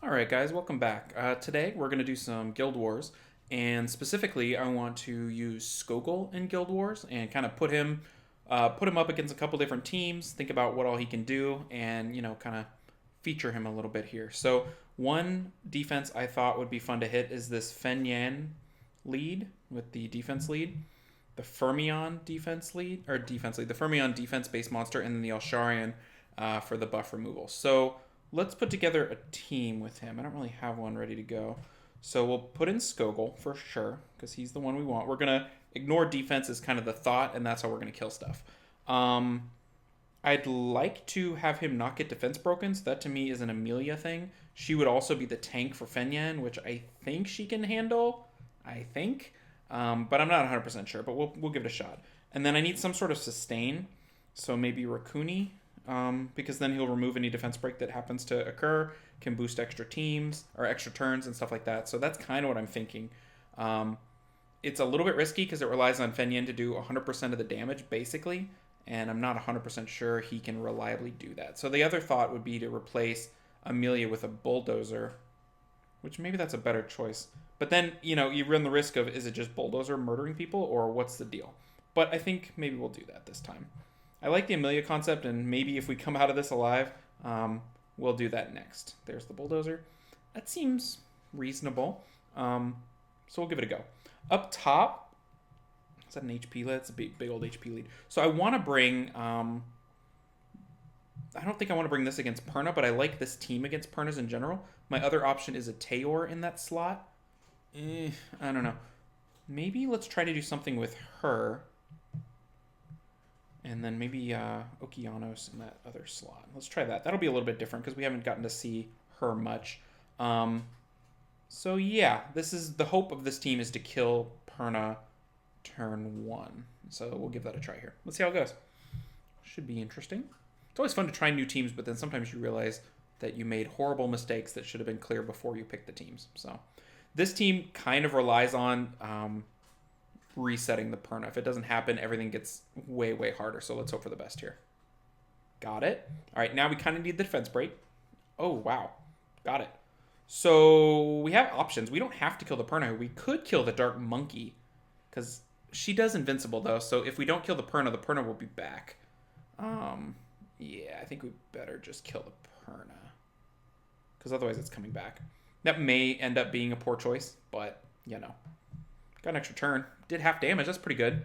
All right, guys, welcome back. Today we're going to do some Guild Wars, and specifically, I want to use Skogul in Guild Wars and kind of put him up against a couple different teams. Think about what all he can do, and kind of feature him a little bit here. So one defense I thought would be fun to hit is this Fenyan lead with the defense lead, the Fermion defense lead, the Fermion defense based monster, and then the Elsharian for the buff removal. So let's put together a team with him. I don't really have one ready to go. So we'll put in Skogul for sure, because he's the one we want. We're going to ignore defense as kind of the thought, and that's how we're going to kill stuff. I'd like to have him not get defense broken, so that to me is an Amelia thing. She would also be the tank for Fenyan, which I think she can handle. I think. But I'm not 100% sure, but we'll give it a shot. And then I need some sort of sustain, so maybe Rakuni, because then he'll remove any defense break that happens to occur, can boost extra teams or extra turns and stuff like that. So that's kind of what I'm thinking. It's a little bit risky because it relies on Fenyan to do 100% of the damage, basically, and I'm not 100% sure he can reliably do that. So the other thought would be to replace Amelia with a bulldozer, which maybe that's a better choice. But then, you run the risk of, is it just bulldozer murdering people, or what's the deal? But I think maybe we'll do that this time. I like the Amelia concept, and maybe if we come out of this alive, we'll do that next. There's the bulldozer. That seems reasonable. So we'll give it a go. Up top, is that an HP lead? It's a big old HP lead. So I want to bring... I don't think I want to bring this against Perna, but I like this team against Pernas in general. My other option is a Tayor in that slot. I don't know. Maybe let's try to do something with her. And then maybe Okeanos in that other slot. Let's try that. That'll be a little bit different because we haven't gotten to see her much. So yeah, this is the hope of this team is to kill Perna turn 1. So we'll give that a try here. Let's see how it goes. Should be interesting. It's always fun to try new teams, but then sometimes you realize that you made horrible mistakes that should have been clear before you picked the teams. So this team kind of relies on resetting the Perna. If it doesn't happen, everything gets way, way harder. So let's hope for the best here. Got it. All right, now we kind of need the defense break. Oh, wow. Got it. So we have options. We don't have to kill the Perna. We could kill the Dark Monkey because she does invincible, though. So if we don't kill the Perna will be back. Yeah, I think we better just kill the Perna because otherwise it's coming back. That may end up being a poor choice, but, Got an extra turn. Did half damage. That's pretty good.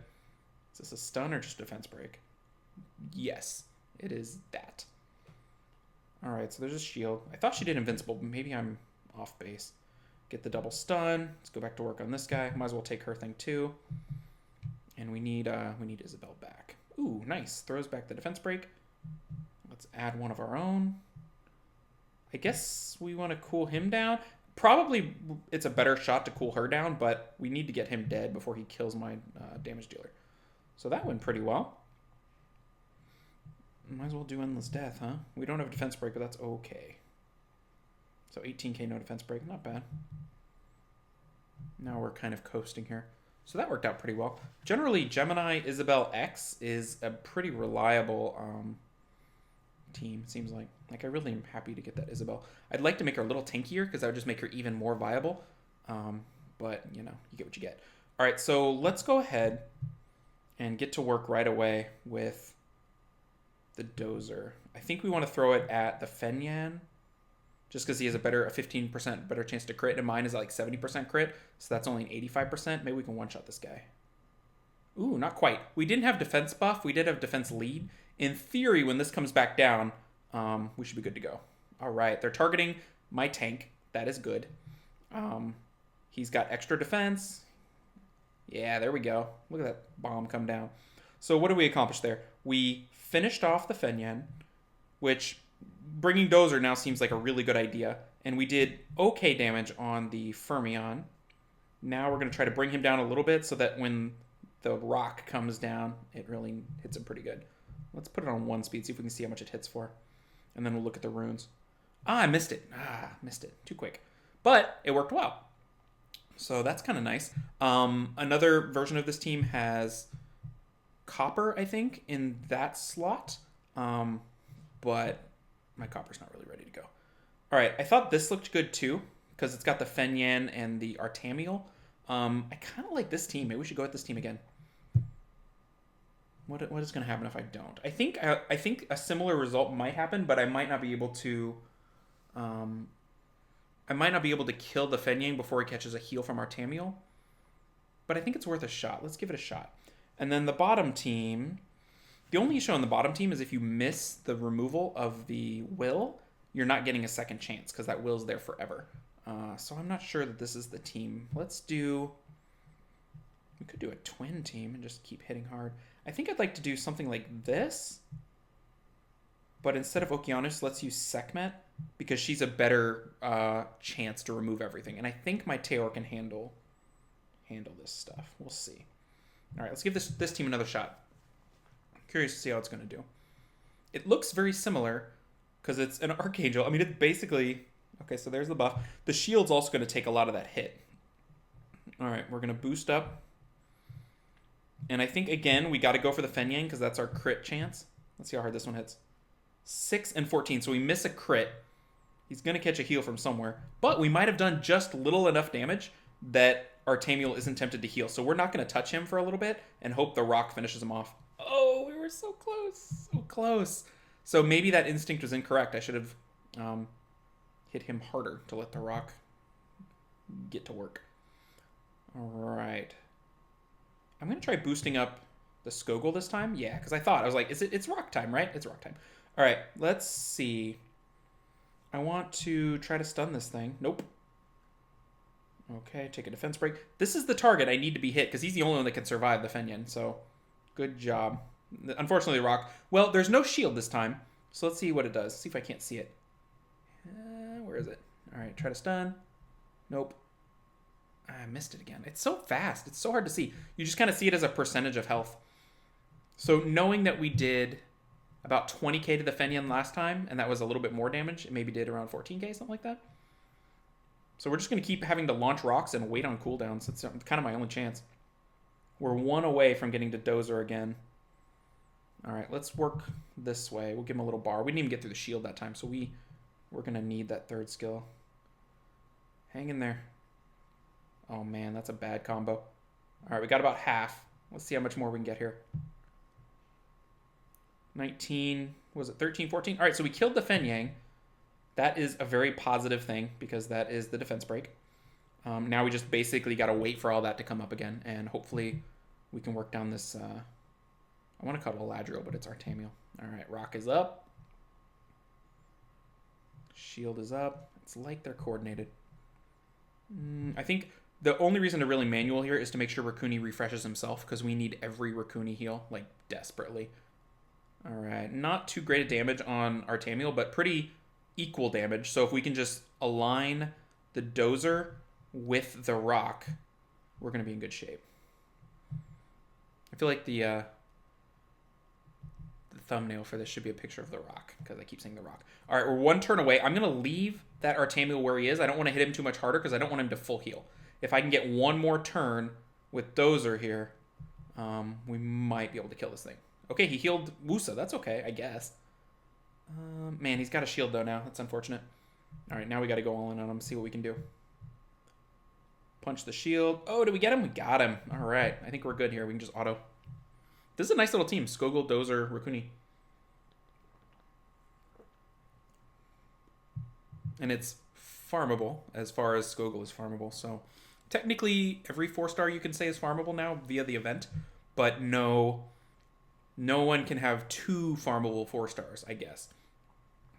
Is this a stun or just defense break? Yes, it is that. All right, so there's a shield. I thought she did invincible, but maybe I'm off base. Get the double stun. Let's go back to work on this guy. Might as well take her thing too. And we need Isabel back. Ooh, nice. Throws back the defense break. Let's add one of our own. I guess we want to cool him down. Probably it's a better shot to cool her down, but we need to get him dead before he kills my damage dealer. So that went pretty well. Might as well do Endless Death, huh? We don't have a defense break, but that's okay. So 18k, no defense break. Not bad. Now we're kind of coasting here. So that worked out pretty well. Generally, Gemini Isabel X is a pretty reliable team, it seems like. I really am happy to get that Isabel. I'd like to make her a little tankier because that would just make her even more viable. But, you get what you get. All right, so let's go ahead and get to work right away with the Dozer. I think we want to throw it at the Fenyan just because he has a 15% better chance to crit, and mine is like 70% crit, so that's only an 85%. Maybe we can one-shot this guy. Ooh, not quite. We didn't have defense buff. We did have defense lead. In theory, when this comes back down, we should be good to go. All right, they're targeting my tank. That is good. He's got extra defense. Yeah, there we go. Look at that bomb come down. So what did we accomplish there? We finished off the Fenyan, which bringing Dozer now seems like a really good idea. And we did okay damage on the Fermion. Now we're going to try to bring him down a little bit so that when the rock comes down, it really hits him pretty good. Let's put it on 1 speed, see if we can see how much it hits for. And then we'll look at the runes. I missed it. Missed it. Too quick. But it worked well. So that's kind of nice. Another version of this team has copper, I think, in that slot. But my copper's not really ready to go. All right, I thought this looked good too because it's got the Fenyan and the Artamiel. I kind of like this team. Maybe we should go with this team again. What is going to happen if I don't? I think a similar result might happen, but I might not be able to. I might not be able to kill the Fenyan before he catches a heal from Artamiel. But I think it's worth a shot. Let's give it a shot. And then the bottom team. The only issue on the bottom team is if you miss the removal of the will, you're not getting a second chance because that will's there forever. So I'm not sure that this is the team. Let's do... We could do a twin team and just keep hitting hard. I think I'd like to do something like this. But instead of Okeanos, let's use Sekhmet because she's a better chance to remove everything. And I think my Teor can handle this stuff. We'll see. All right, let's give this team another shot. I'm curious to see how it's going to do. It looks very similar because it's an Archangel. I mean, it's basically... Okay, so there's the buff. The shield's also going to take a lot of that hit. All right, we're going to boost up. And I think, again, we got to go for the Fenyan because that's our crit chance. Let's see how hard this one hits. 6 and 14, so we miss a crit. He's going to catch a heal from somewhere. But we might have done just little enough damage that Artamiel isn't tempted to heal. So we're not going to touch him for a little bit and hope the rock finishes him off. Oh, we were so close. So close. So maybe that instinct was incorrect. I should have hit him harder to let the rock get to work. All right. I'm going to try boosting up the Skogul this time. Yeah, because I was like, it's rock time, right? It's rock time. All right, let's see. I want to try to stun this thing. Nope. Okay, take a defense break. This is the target I need to be hit because he's the only one that can survive the Fenyan. So, good job. Unfortunately, the rock. Well, there's no shield this time. So let's see what it does. See if I can't see it. Where is it? All right, try to stun. Nope. I missed it again. It's so fast. It's so hard to see. You just kind of see it as a percentage of health. So knowing that we did about 20k to the Fenyan last time, and that was a little bit more damage, it maybe did around 14k, something like that. So we're just going to keep having to launch rocks and wait on cooldowns. It's kind of my only chance. We're one away from getting to Dozer again. All right, let's work this way. We'll give him a little bar. We didn't even get through the shield that time, so we're going to need that third skill. Hang in there. Oh, man, that's a bad combo. All right, we got about half. Let's see how much more we can get here. 19, was it 13, 14? All right, so we killed the Fenyan. That is a very positive thing because that is the defense break. Now we just basically got to wait for all that to come up again, and hopefully we can work down this... I want to call it Eladriel, but it's Artamiel. All right, rock is up. Shield is up. It's like they're coordinated. I think the only reason to really manual here is to make sure Raccoon refreshes himself because we need every Raccoon heal, like, desperately. All right, not too great a damage on Artamiel, but pretty equal damage. So if we can just align the Dozer with the rock, we're going to be in good shape. I feel like the thumbnail for this should be a picture of the rock because I keep saying the rock. All right, we're one turn away. I'm going to leave that Artamiel where he is. I don't want to hit him too much harder because I don't want him to full heal. If I can get one more turn with Dozer here, we might be able to kill this thing. Okay, he healed Wusa. That's okay, I guess. Man, he's got a shield, though, now. That's unfortunate. All right, now we got to go all in on him, see what we can do. Punch the shield. Oh, did we get him? We got him. All right, I think we're good here. We can just auto. This is a nice little team. Skogul, Dozer, Raccoon. And it's farmable as far as Skogul is farmable. So technically, every 4-star you can say is farmable now via the event. But no one can have 2 farmable 4-stars, I guess.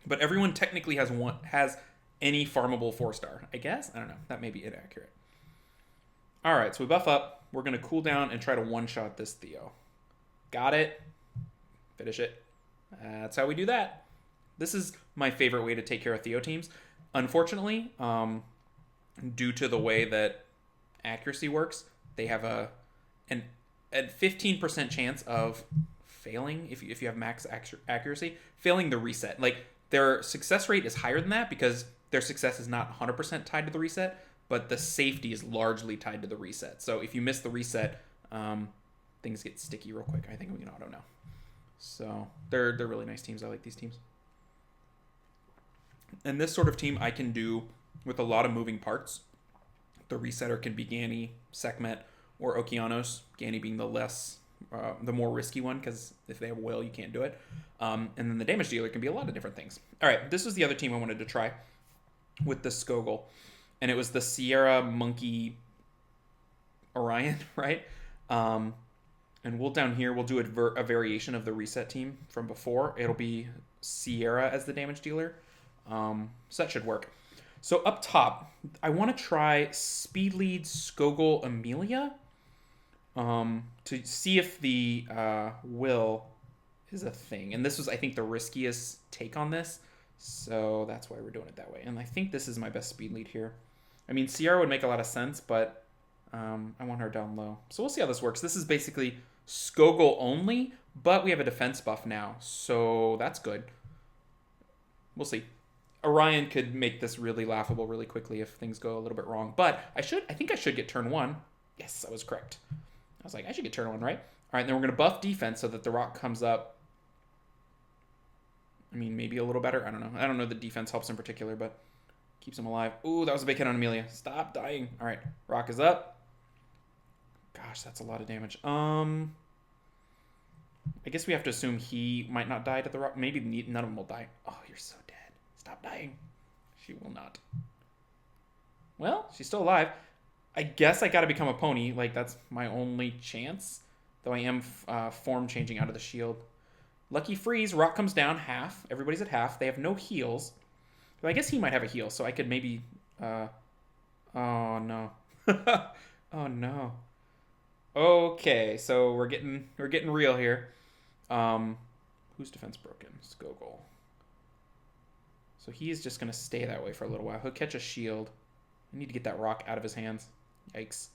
But everyone technically has any farmable 4-star, I guess. I don't know. That may be inaccurate. All right, so we buff up. We're going to cool down and try to one-shot this Theo. Got it. Finish it. That's how we do that. This is my favorite way to take care of Theo teams. Unfortunately, due to the way that accuracy works, they have a 15% chance of failing if you have max accuracy, failing the reset. Like, their success rate is higher than that because their success is not 100% tied to the reset, but the safety is largely tied to the reset. So if you miss the reset, things get sticky real quick. I think we can auto now. So they're really nice teams. I like these teams. And this sort of team I can do with a lot of moving parts. The resetter can be Gani, Sekhmet, or Okeanos. Gani being the more risky one, because if they have will, you can't do it. And then the damage dealer can be a lot of different things. All right, this was the other team I wanted to try with the Skogul. And it was the Sierra Monkey Orion, right? And we'll down here, we'll do a variation of the reset team from before. It'll be Sierra as the damage dealer. So that should work. So up top, I want to try Speed Lead Skogul Amelia to see if the will is a thing. And this was, I think, the riskiest take on this. So that's why we're doing it that way. And I think this is my best speed lead here. I mean, Sierra would make a lot of sense, but I want her down low. So we'll see how this works. This is basically Skogul only, but we have a defense buff now. So that's good. We'll see. Orion could make this really laughable really quickly if things go a little bit wrong. But I think I should get turn 1. Yes, I was correct. I was like, I should get turn 1, right? All right, then we're going to buff defense so that the rock comes up. I mean, maybe a little better. I don't know. I don't know the defense helps in particular, but keeps him alive. Ooh, that was a big hit on Amelia. Stop dying. All right, rock is up. Gosh, that's a lot of damage. I guess we have to assume he might not die to the rock. Maybe none of them will die. Oh, you're so dead. Stop dying. She will not. Well, she's still alive. I guess I got to become a pony. Like, that's my only chance. Though I am form changing out of the shield. Lucky freeze. Rock comes down half. Everybody's at half. They have no heals. Well, I guess he might have a heal, so I could maybe... oh, no. Oh, no. Okay, so we're getting real here. Whose defense broken? Skogul. So he's just going to stay that way for a little while. He'll catch a shield. I need to get that rock out of his hands. Yikes.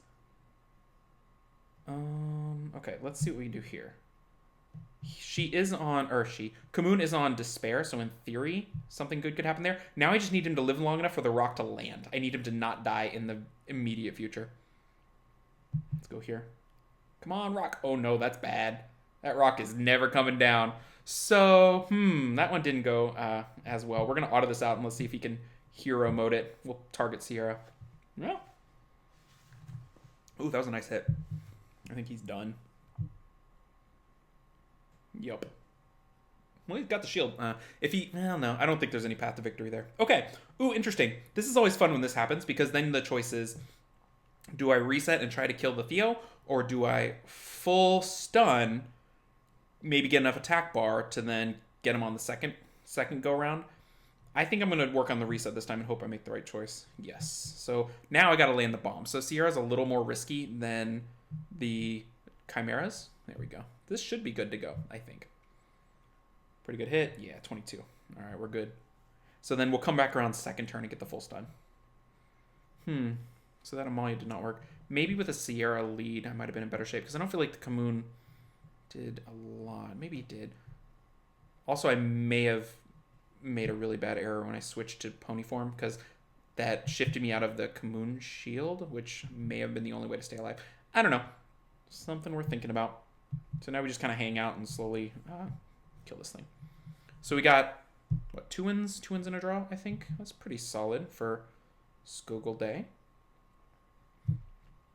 Okay, let's see what we can do here. Kamoon is on despair, so in theory, something good could happen there. Now I just need him to live long enough for the rock to land. I need him to not die in the immediate future. Let's go here. Come on, rock. Oh no, that's bad. That rock is never coming down. So, that one didn't go as well. We're going to auto this out and let's see if he can hero mode it. We'll target Sierra. Yeah. Ooh, that was a nice hit. I think he's done. Yup. Well, he's got the shield. Well, no, I don't think there's any path to victory there. Okay. Ooh, interesting. This is always fun when this happens because then the choice is, do I reset and try to kill the Theo, or do I full stun, maybe get enough attack bar to then get him on the second go round? I think I'm going to work on the reset this time and hope I make the right choice. Yes. So now I got to land the bomb. So Sierra's a little more risky than the Chimeras. There we go. This should be good to go, I think. Pretty good hit. Yeah, 22. All right, we're good. So then we'll come back around second turn and get the full stun. So that Amalia did not work. Maybe with a Sierra lead, I might have been in better shape because I don't feel like the Kamoon did a lot. Maybe he did. Also, I may have made a really bad error when I switched to pony form because that shifted me out of the Kamoon shield, which may have been the only way to stay alive. I don't know. Something worth thinking about. So now we just kind of hang out and slowly kill this thing. So we got, what, 2 wins? 2 wins in a draw, I think. That's pretty solid for Skogul Day.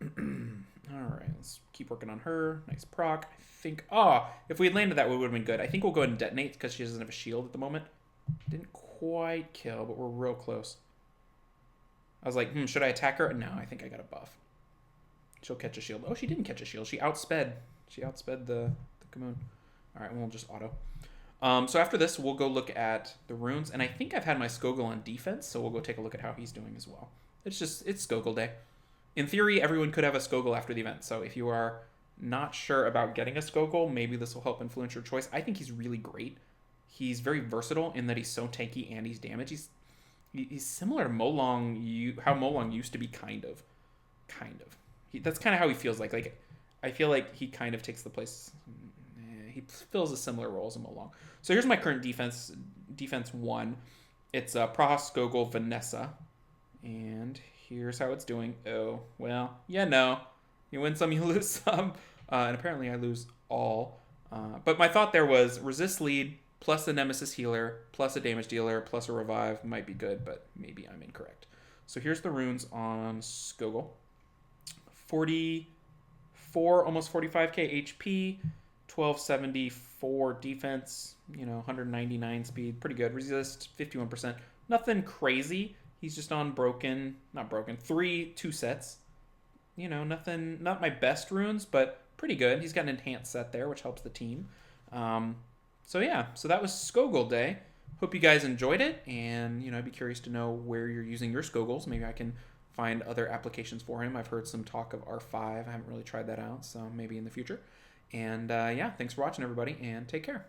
Alright, let's keep working on her. Nice proc. I think, if we had landed that, it would have been good. I think we'll go ahead and detonate because she doesn't have a shield at the moment. Didn't quite kill, but we're real close. I was like, should I attack her? No, I think I got a buff. She'll catch a shield. Oh, she didn't catch a shield. She outsped the Kamoon. Alright, we'll just auto. So after this, we'll go look at the runes. And I think I've had my Skogul on defense, so we'll go take a look at how he's doing as well. It's Skogul Day. In theory, everyone could have a Skogul after the event. So if you are not sure about getting a Skogul, maybe this will help influence your choice. I think he's really great. He's very versatile in that he's so tanky and he's damage. He's similar to Molong, how Molong used to be, kind of. That's kind of how he feels like. Like, I feel like he kind of takes the place. He fills a similar role as a Molong. So here's my current defense. Defense 1. It's Praha, Skogul, Vanessa. And here's how it's doing. Oh, well, no. You win some, you lose some. And apparently I lose all. But my thought there was resist lead plus a Nemesis healer, plus a damage dealer, plus a revive might be good, but maybe I'm incorrect. So here's the runes on Skogul. 44, almost 45k HP, 1274 defense, 199 speed, pretty good. Resist 51%. Nothing crazy. He's just on not broken, 2 sets. Nothing, not my best runes, but pretty good. He's got an enhanced set there, which helps the team. So that was Skogul Day. Hope you guys enjoyed it, and I'd be curious to know where you're using your Skoguls. Maybe I can find other applications for him. I've heard some talk of R5. I haven't really tried that out, so maybe in the future. And thanks for watching, everybody, and take care.